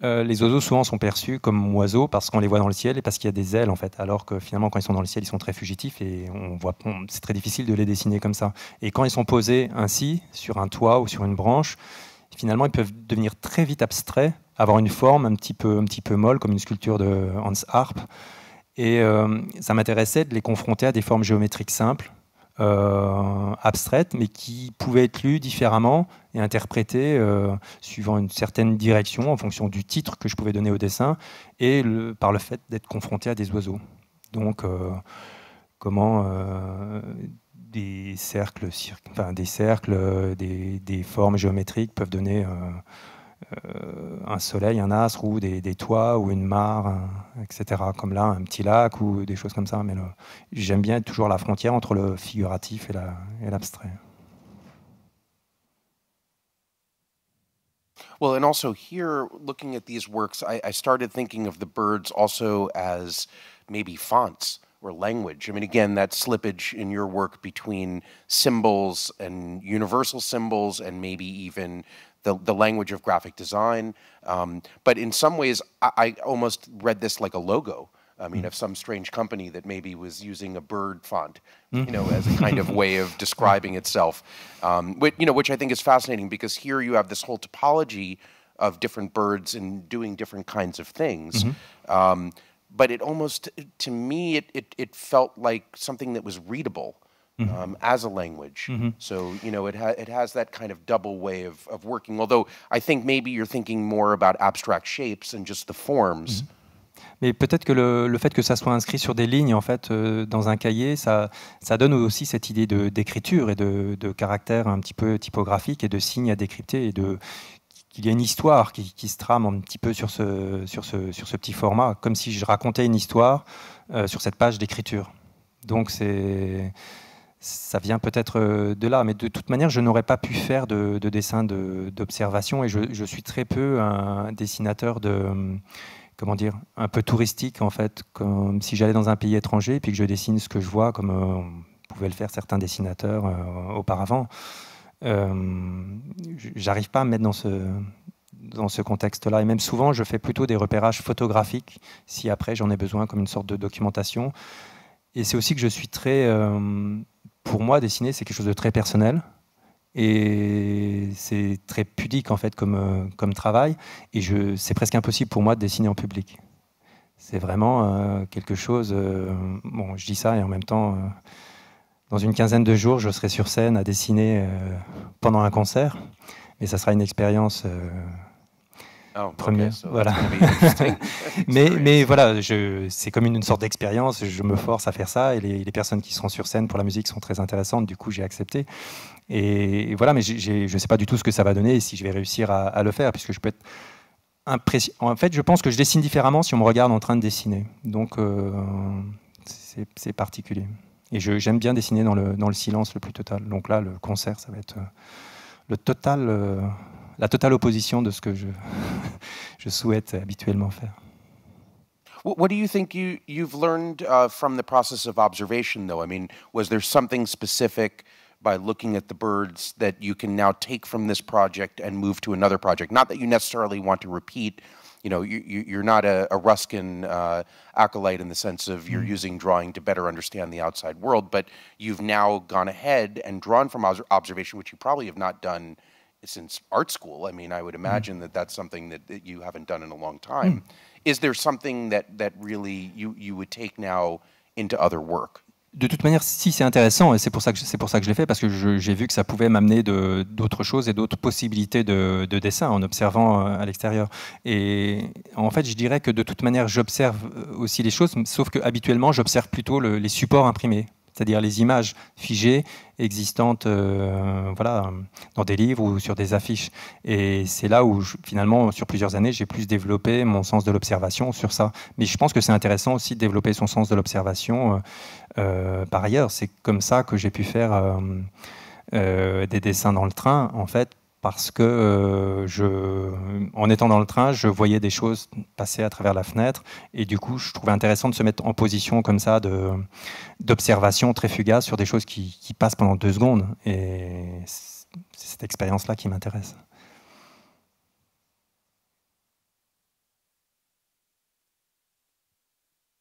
les oiseaux souvent sont perçus comme oiseaux parce qu'on les voit dans le ciel et parce qu'il y a des ailes en fait, alors que finalement quand ils sont dans le ciel ils sont très fugitifs et c'est très difficile de les dessiner comme ça. Et quand ils sont posés ainsi sur un toit ou sur une branche, finalement ils peuvent devenir très vite abstraits, avoir une forme un petit peu molle comme une sculpture de Hans Arp. Et ça m'intéressait de les confronter à des formes géométriques simples, abstraites, mais qui pouvaient être lues différemment et interprétées suivant une certaine direction en fonction du titre que je pouvais donner au dessin et par le fait d'être confronté à des oiseaux. Donc, comment des cercles, des formes géométriques peuvent donner un soleil, un astre, ou des toits, ou une mare, etc. Comme là, un petit lac, ou des choses comme ça. Mais j'aime bien être toujours à la frontière entre le figuratif et l'abstrait. Well, and also here, looking at these works, I started thinking of the birds also as maybe fonts or language. I mean, again, that slippage in your work between symbols and universal symbols and maybe even the language of graphic design. But in some ways, I almost read this like a logo. I mean, of some strange company that maybe was using a bird font, as a kind of way of describing itself, which I think is fascinating because here you have this whole topology of different birds and doing different kinds of things. But it almost, to me, it felt like something that was readable as a language. So, it has that kind of double way of working, although I think maybe you're thinking more about abstract shapes and just the forms. Mais peut-être que le fait que ça soit inscrit sur des lignes en fait, dans un cahier, ça donne aussi cette idée d'écriture et de caractère un petit peu typographique et de signes à décrypter et qu'il y a une histoire qui se trame un petit peu sur ce petit format, comme si je racontais une histoire sur cette page d'écriture. Donc ça vient peut-être de là, mais de toute manière, je n'aurais pas pu faire de dessin d'observation et je suis très peu un dessinateur comment dire, un peu touristique en fait, comme si j'allais dans un pays étranger et puis que je dessine ce que je vois, comme pouvaient le faire certains dessinateurs auparavant. J'arrive pas à me mettre dans ce contexte-là. Et même souvent, je fais plutôt des repérages photographiques, si après j'en ai besoin, comme une sorte de documentation. Et c'est aussi que je suis très... pour moi, dessiner, c'est quelque chose de très personnel. Et c'est très pudique, en fait, comme travail. Et c'est presque impossible pour moi de dessiner en public. C'est vraiment quelque chose... bon, je dis ça, et en même temps... dans une quinzaine de jours, je serai sur scène à dessiner pendant un concert. Mais ça sera une expérience... première, so voilà. mais voilà, c'est comme une sorte d'expérience. Je me force à faire ça, et les personnes qui seront sur scène pour la musique sont très intéressantes. Du coup, j'ai accepté. Et voilà, mais je ne sais pas du tout ce que ça va donner et si je vais réussir à le faire, puisque je peux être impressionné. En fait, je pense que je dessine différemment si on me regarde en train de dessiner. Donc, c'est particulier. Et j'aime bien dessiner dans le silence le plus total. Donc là, le concert, ça va être la totale opposition de ce que je souhaite habituellement faire. What do you think you've learned from the process of observation, though? I mean, was there something specific by looking at the birds that you can now take from this project and move to another project? Not that you necessarily want to repeat. You know, you're not a Ruskin acolyte in the sense of you're using drawing to better understand the outside world, but you've now gone ahead and drawn from observation, which you probably have not done since art school. I mean, I would imagine that that's something that you haven't done in a long time. Is there something that really you would take now into other work? De toute manière, si c'est intéressant, et c'est pour ça que je l'ai fait, parce que j'ai vu que ça pouvait m'amener d'autres choses et d'autres possibilités de dessin en observant à l'extérieur. Et en fait, je dirais que de toute manière, j'observe aussi les choses, sauf que habituellement, j'observe plutôt les supports imprimés, c'est-à-dire les images figées existantes voilà, dans des livres ou sur des affiches. Et c'est là où, finalement, sur plusieurs années, j'ai plus développé mon sens de l'observation sur ça. Mais je pense que c'est intéressant aussi de développer son sens de l'observation par ailleurs. C'est comme ça que j'ai pu faire des dessins dans le train, en fait, parce que en étant dans le train, je voyais des choses passer à travers la fenêtre, et du coup, je trouvais intéressant de se mettre en position comme ça, d'observation très fugace sur des choses qui passent pendant 2 secondes. Et c'est cette expérience-là qui m'intéresse.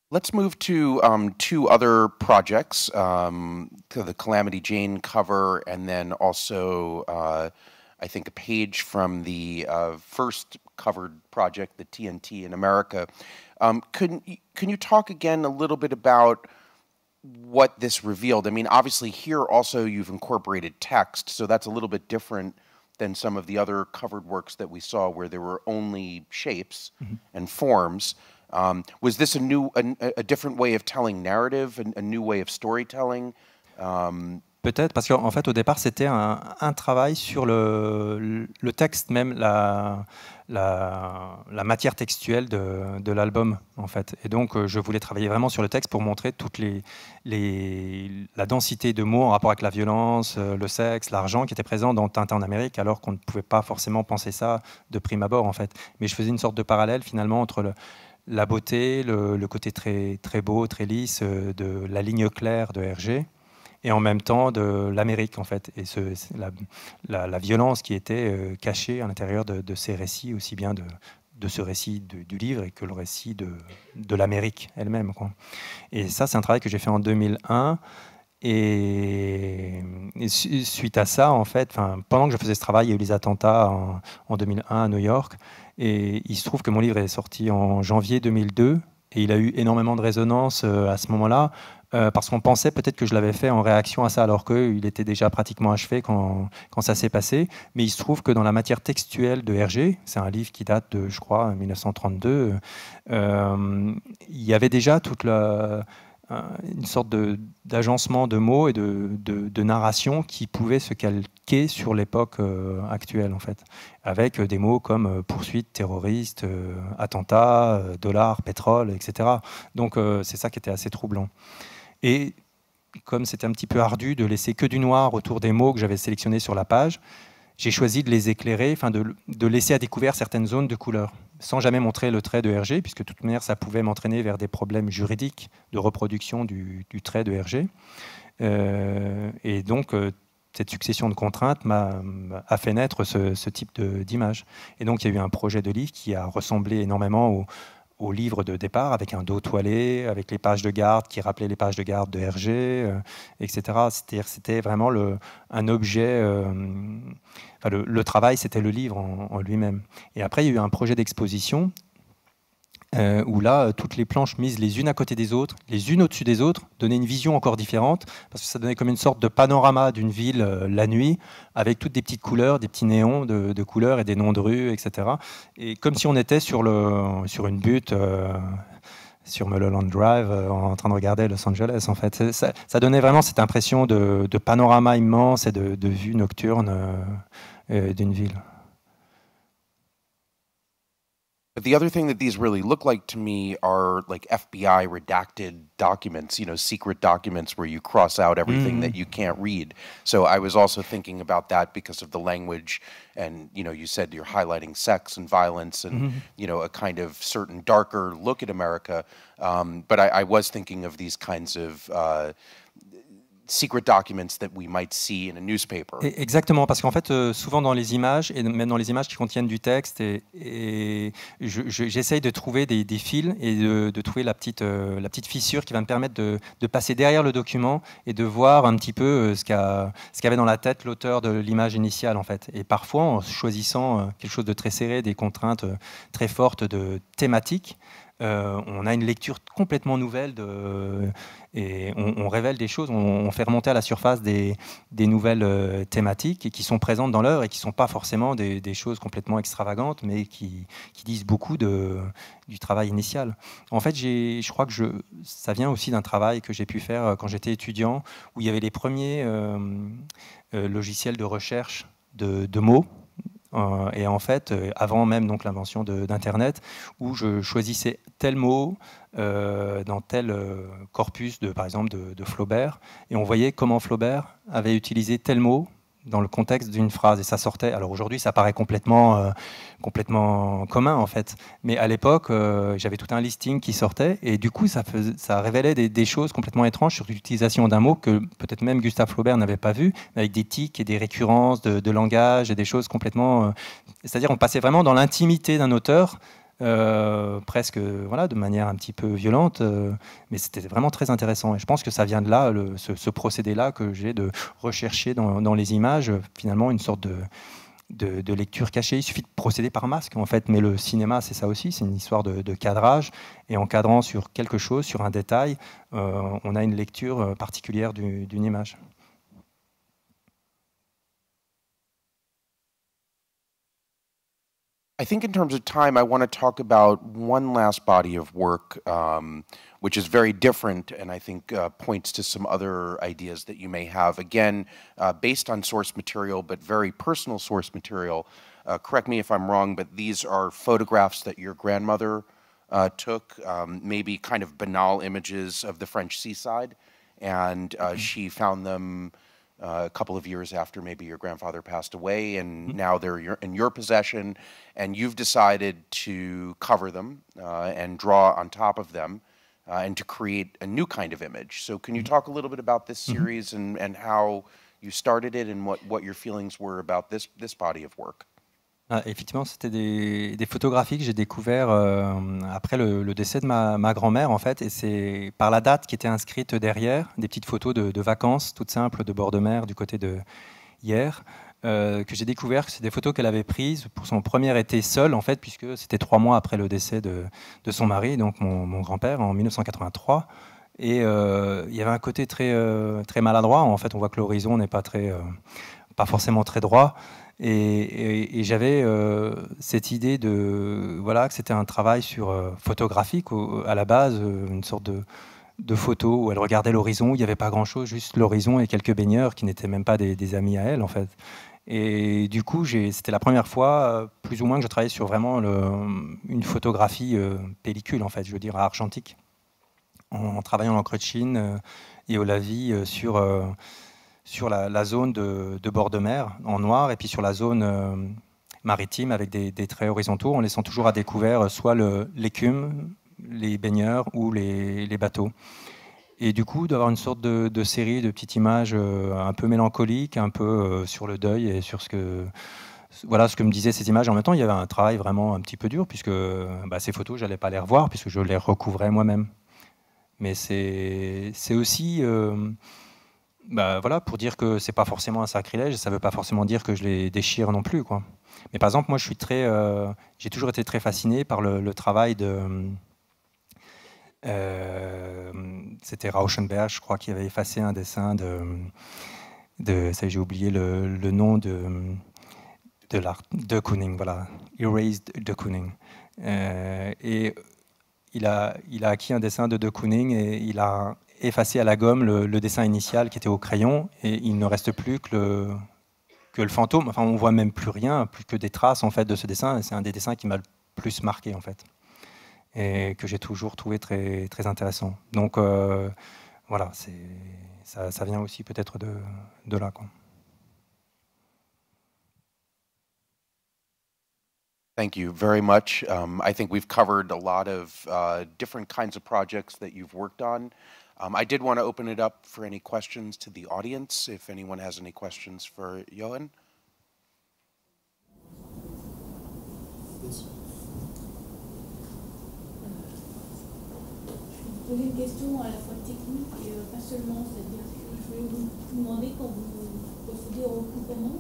Let's move to 2 other projects, the Calamity Jane cover, and then also I think a page from the first covered project, the TNT in America. Can you talk again a little bit about what this revealed? I mean, obviously here also you've incorporated text, so that's a little bit different than some of the other covered works that we saw where there were only shapes and forms. Was this a different way of telling narrative, a new way of storytelling? Peut-être, parce qu'en fait, au départ, c'était un travail sur le texte même, la matière textuelle de l'album, en fait. Et donc, je voulais travailler vraiment sur le texte pour montrer toute la densité de mots en rapport avec la violence, le sexe, l'argent qui était présent dans Tintin en Amérique, alors qu'on ne pouvait pas forcément penser ça de prime abord, en fait. Mais je faisais une sorte de parallèle, finalement, entre la beauté, le côté très, très beau, très lisse de la ligne claire de Hergé, et en même temps de l'Amérique, en fait, et la violence qui était cachée à l'intérieur de ces récits, aussi bien de ce récit du livre et que le récit de l'Amérique elle-même, quoi. Et ça, c'est un travail que j'ai fait en 2001, et suite à ça, en fait, pendant que je faisais ce travail, il y a eu les attentats en 2001 à New York, et il se trouve que mon livre est sorti en janvier 2002, et il a eu énormément de résonance à ce moment-là, parce qu'on pensait peut-être que je l'avais fait en réaction à ça, alors qu'il était déjà pratiquement achevé quand ça s'est passé. Mais il se trouve que dans la matière textuelle de Hergé, c'est un livre qui date de, je crois, 1932, il y avait déjà toute une sorte d'agencement de mots et de narration qui pouvait se calquer sur l'époque actuelle, en fait, avec des mots comme poursuite, terroriste, attentat, dollar, pétrole, etc. Donc c'est ça qui était assez troublant. Et comme c'était un petit peu ardu de laisser que du noir autour des mots que j'avais sélectionnés sur la page, j'ai choisi de les éclairer, enfin de laisser à découvert certaines zones de couleur, sans jamais montrer le trait de Hergé, puisque de toute manière, ça pouvait m'entraîner vers des problèmes juridiques de reproduction du trait de Hergé. Et donc, cette succession de contraintes a fait naître ce type d'image. Et donc, il y a eu un projet de livre qui a ressemblé énormément au livre de départ, avec un dos toilé, avec les pages de garde qui rappelaient les pages de garde de Hergé, etc. C'est-à-dire, c'était vraiment un objet... Enfin, le travail, c'était le livre en lui-même. Et après, il y a eu un projet d'exposition où là, toutes les planches mises les unes à côté des autres, les unes au-dessus des autres, donnaient une vision encore différente, parce que ça donnait comme une sorte de panorama d'une ville la nuit, avec toutes des petites couleurs, des petits néons de couleurs et des noms de rues, etc. Et comme si on était sur une butte... sur Mulholland Drive, en train de regarder Los Angeles, en fait. Ça donnait vraiment cette impression de panorama immense et de vue nocturne d'une ville. But the other thing that these really look like to me are like FBI redacted documents, secret documents where you cross out everything that you can't read. So I was also thinking about that because of the language, and you said you're highlighting sex and violence and a kind of certain darker look at America. But I was thinking of these kinds of secret documents that we might see in a newspaper. Exactement, parce qu'en fait, souvent dans les images, et même dans les images qui contiennent du texte, j'essaye de trouver des fils et de trouver la petite fissure qui va me permettre de passer derrière le document et de voir un petit peu ce qu'avait dans la tête l'auteur de l'image initiale, en fait. Et parfois, en choisissant quelque chose de très serré, des contraintes très fortes de thématiques, on a une lecture complètement nouvelle et on révèle des choses, on fait remonter à la surface des nouvelles thématiques qui sont présentes dans l'œuvre et qui ne sont pas forcément des choses complètement extravagantes, mais qui disent beaucoup du travail initial. En fait, je crois que ça vient aussi d'un travail que j'ai pu faire quand j'étais étudiant, où il y avait les premiers logiciels de recherche de mots. Et en fait, avant même donc l'invention d'Internet, où je choisissais tel mot dans tel corpus, par exemple, de Flaubert, et on voyait comment Flaubert avait utilisé tel mot dans le contexte d'une phrase, et ça sortait. Alors aujourd'hui, ça paraît complètement commun, en fait. Mais à l'époque, j'avais tout un listing qui sortait, et du coup, ça révélait des choses complètement étranges sur l'utilisation d'un mot que peut-être même Gustave Flaubert n'avait pas vu, avec des tics et des récurrences de langage, et des choses complètement... c'est-à-dire, on passait vraiment dans l'intimité d'un auteur, presque de manière un petit peu violente, mais c'était vraiment très intéressant. Et je pense que ça vient de là, ce procédé-là que j'ai de rechercher dans les images, finalement, une sorte de lecture cachée. Il suffit de procéder par masque, en fait, mais le cinéma, c'est ça aussi, c'est une histoire de cadrage, et en cadrant sur quelque chose, sur un détail, on a une lecture particulière d'une image. I think in terms of time, I want to talk about one last body of work, which is very different and I think points to some other ideas that you may have. Again, based on source material, but very personal source material. Correct me if I'm wrong, but these are photographs that your grandmother took, maybe kind of banal images of the French seaside, and she found them a couple of years after maybe your grandfather passed away, and now they're in your possession, and you've decided to cover them and draw on top of them and to create a new kind of image. So can you talk a little bit about this series and how you started it and what your feelings were about this body of work? Effectivement, c'était des photographies que j'ai découvertes après le décès de ma grand-mère, en fait, et c'est par la date qui était inscrite derrière, des petites photos de vacances toutes simples de bord de mer du côté de Hyères, que j'ai découvert que c'est des photos qu'elle avait prises pour son premier été seul, en fait, puisque c'était 3 mois après le décès de son mari, donc mon grand-père, en 1983. Et il y avait un côté très, très maladroit. En fait, on voit que l'horizon n'est pas forcément très droit. Et j'avais cette idée que c'était un travail photographique à la base, une sorte de photo où elle regardait l'horizon, où il n'y avait pas grand-chose, juste l'horizon et quelques baigneurs qui n'étaient même pas des amis à elle, en fait. Et du coup, c'était la première fois, plus ou moins, que je travaillais sur vraiment une photographie pellicule, en fait, je veux dire argentique, en travaillant l'encre de Chine et au lavis sur sur la zone de bord de mer en noir, et puis sur la zone maritime avec des traits horizontaux, en laissant toujours à découvert soit l'écume, les baigneurs ou les bateaux. Et du coup, d'avoir une sorte de série de petites images un peu mélancoliques, un peu sur le deuil et sur ce que me disaient ces images. En même temps, il y avait un travail vraiment un petit peu dur, puisque ces photos, je n'allais pas les revoir, puisque je les recouvrais moi-même. Mais c'est aussi pour dire que c'est pas forcément un sacrilège, ça ne veut pas forcément dire que je les déchire non plus, quoi. Mais par exemple, moi, j'ai toujours été très fasciné par le travail de... c'était Rauschenberg, je crois, qui avait effacé un dessin j'ai oublié le nom de l'art de Kooning, voilà, Erased de Kooning. Et il a acquis un dessin de Kooning et il a effacé à la gomme le dessin initial qui était au crayon, et il ne reste plus que le fantôme. Enfin, on voit même plus rien, plus que des traces en fait de ce dessin. C'est un des dessins qui m'a le plus marqué en fait, et que j'ai toujours trouvé très très intéressant. Donc voilà, ça vient aussi peut-être de là, quoi. Thank you very much. I think we've covered a lot of different kinds of projects that you've worked on. I did want to open it up for any questions to the audience, if anyone has any questions for Johan. Je vais poser une question à la fois technique et pas seulement, c'est-à-dire que je vais vous demander quand vous procédez au recoupement.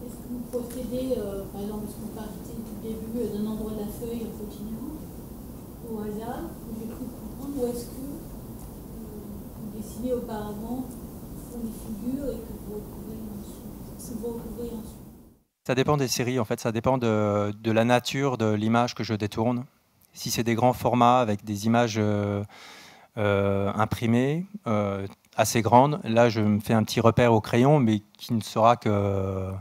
Est-ce que vous procédez, par exemple, est-ce qu'on partait du début d'un endroit de la feuille en continuant, au hasard, j'ai cru comprendre, ou est-ce que vous dessinez auparavant les figures et que vous recouvrez ensuite? Ça dépend des séries, en fait, ça dépend de la nature de l'image que je détourne. Si c'est des grands formats avec des images imprimées, assez grandes, là je me fais un petit repère au crayon, mais qui ne sera que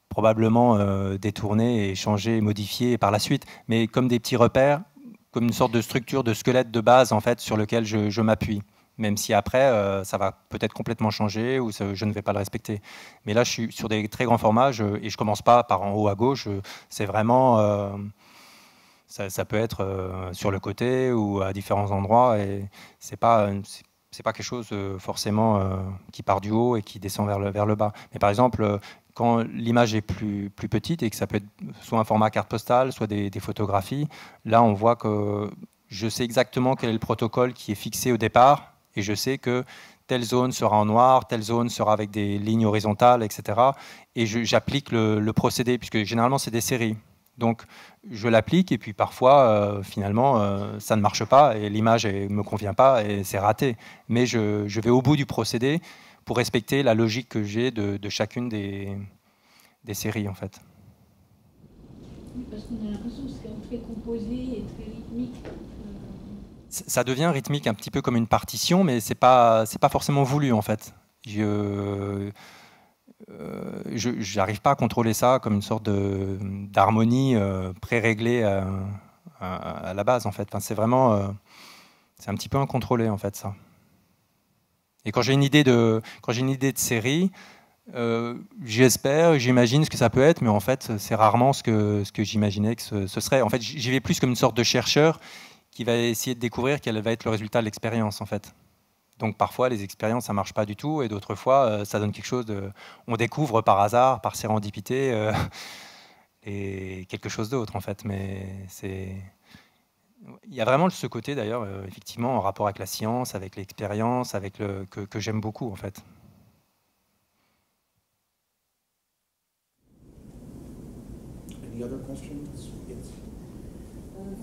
probablement détourné et changé et modifié par la suite. Mais comme des petits repères, comme une sorte de structure, de squelette de base en fait, sur lequel je m'appuie. Même si après, ça va peut-être complètement changer ou je ne vais pas le respecter. Mais là, je suis sur des très grands formats et je ne commence pas par en haut à gauche. C'est vraiment... ça peut être sur le côté ou à différents endroits. Et c'est pas quelque chose forcément qui part du haut et qui descend vers le bas. Mais par exemple, quand l'image est plus petite et que ça peut être soit un format carte postale, soit des photographies, là, on voit que je sais exactement quel est le protocole qui est fixé au départ. Et je sais que telle zone sera en noir, telle zone sera avec des lignes horizontales, etc. Et j'applique le procédé, puisque généralement, c'est des séries. Donc, je l'applique, et puis parfois, finalement, ça ne marche pas, et l'image ne me convient pas, et c'est raté. Mais je vais au bout du procédé pour respecter la logique que j'ai de chacune des séries, en fait. Oui, parce qu'on a l'impression que c'est très composé et très rythmique. Ça devient rythmique un petit peu comme une partition, mais c'est pas forcément voulu en fait. J'arrive pas à contrôler ça comme une sorte d'harmonie pré-réglée à la base en fait. Enfin, c'est vraiment c'est un petit peu incontrôlé en fait ça. Et quand j'ai une idée de série, j'imagine ce que ça peut être, mais en fait c'est rarement ce que j'imaginais que ce serait. En fait, j'y vais plus comme une sorte de chercheur qui va essayer de découvrir quel va être le résultat de l'expérience, en fait. Donc parfois, les expériences, ça ne marche pas du tout, et d'autres fois, ça donne quelque chose on découvre par hasard, par sérendipité, et quelque chose d'autre, en fait. Mais il y a vraiment ce côté, d'ailleurs, effectivement, en rapport avec la science, avec l'expérience, que j'aime beaucoup, en fait. Any other questions? Yes.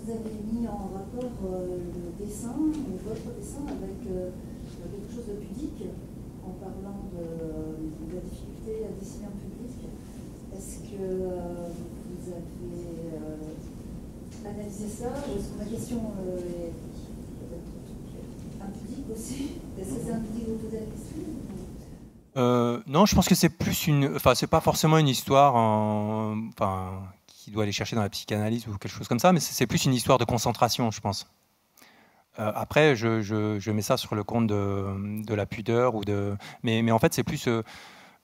Vous avez mis en rapport le dessin, votre dessin, avec quelque chose de pudique, en parlant de la difficulté à dessiner en public. Est-ce que vous avez analysé ça? Est-ce que ma question est peut-être impudique aussi? Est-ce que c'est impudique de vous poser la question? Non, je pense que c'est plus c'est pas forcément une histoire qui doit aller chercher dans la psychanalyse ou quelque chose comme ça, mais c'est plus une histoire de concentration, je pense. Après, je mets ça sur le compte de la pudeur mais en fait, c'est plus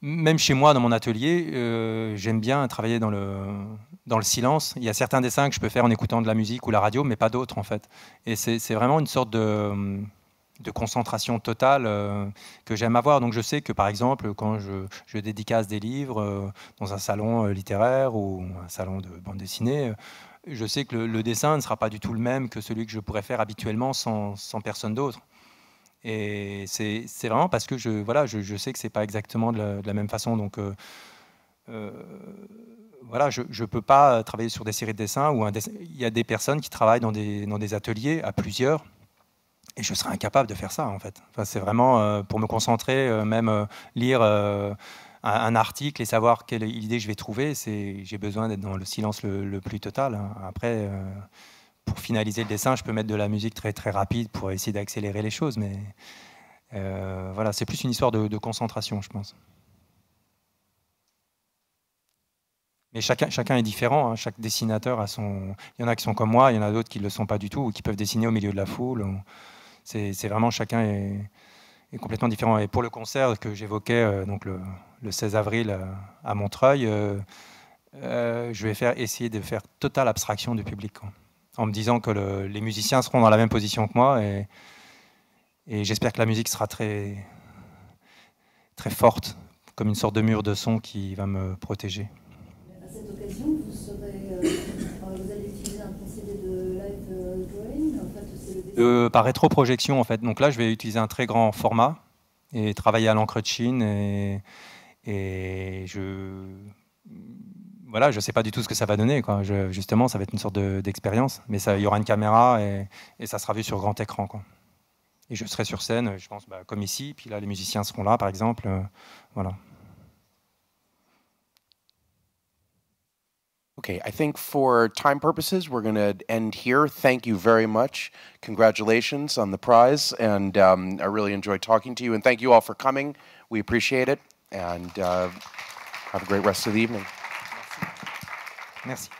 même chez moi dans mon atelier, j'aime bien travailler dans le silence. Il y a certains dessins que je peux faire en écoutant de la musique ou la radio, mais pas d'autres en fait. Et c'est vraiment une sorte de concentration totale que j'aime avoir. Donc je sais que par exemple, quand je dédicace des livres dans un salon littéraire ou un salon de bande dessinée, je sais que le dessin ne sera pas du tout le même que celui que je pourrais faire habituellement sans personne d'autre. Et c'est vraiment parce que je sais que c'est pas exactement de la même façon. Donc voilà, je ne peux pas travailler sur des séries de dessins où il y a des personnes qui travaillent dans des ateliers à plusieurs. Et je serais incapable de faire ça, en fait. Enfin, c'est vraiment pour me concentrer, même lire un article et savoir quelle idée je vais trouver. J'ai besoin d'être dans le silence le plus total. Après, pour finaliser le dessin, je peux mettre de la musique très, très rapide pour essayer d'accélérer les choses. Mais voilà, c'est plus une histoire de concentration, je pense. Mais chacun est différent. Hein. Chaque dessinateur a son... Il y en a qui sont comme moi, il y en a d'autres qui ne le sont pas du tout, ou qui peuvent dessiner au milieu de la foule. C'est vraiment, chacun est complètement différent. Et pour le concert que j'évoquais donc le 16 avril à Montreuil, je vais essayer de faire totale abstraction du public, quoi, en me disant que les musiciens seront dans la même position que moi, et j'espère que la musique sera très, très forte, comme une sorte de mur de son qui va me protéger. À cette occasion, vous allez utiliser un procédé de live drawing, en fait, c'est le par rétroprojection, en fait. Donc là, je vais utiliser un très grand format et travailler à l'encre de Chine. Et voilà, je ne sais pas du tout ce que ça va donner, quoi. Justement, ça va être une sorte d'expérience. Mais il y aura une caméra et ça sera vu sur grand écran, quoi. Et je serai sur scène, je pense, comme ici. Puis là, les musiciens seront là, par exemple. Voilà. Okay, I think for time purposes, we're going to end here. Thank you very much. Congratulations on the prize, and I really enjoyed talking to you. And thank you all for coming. We appreciate it, and have a great rest of the evening. Merci.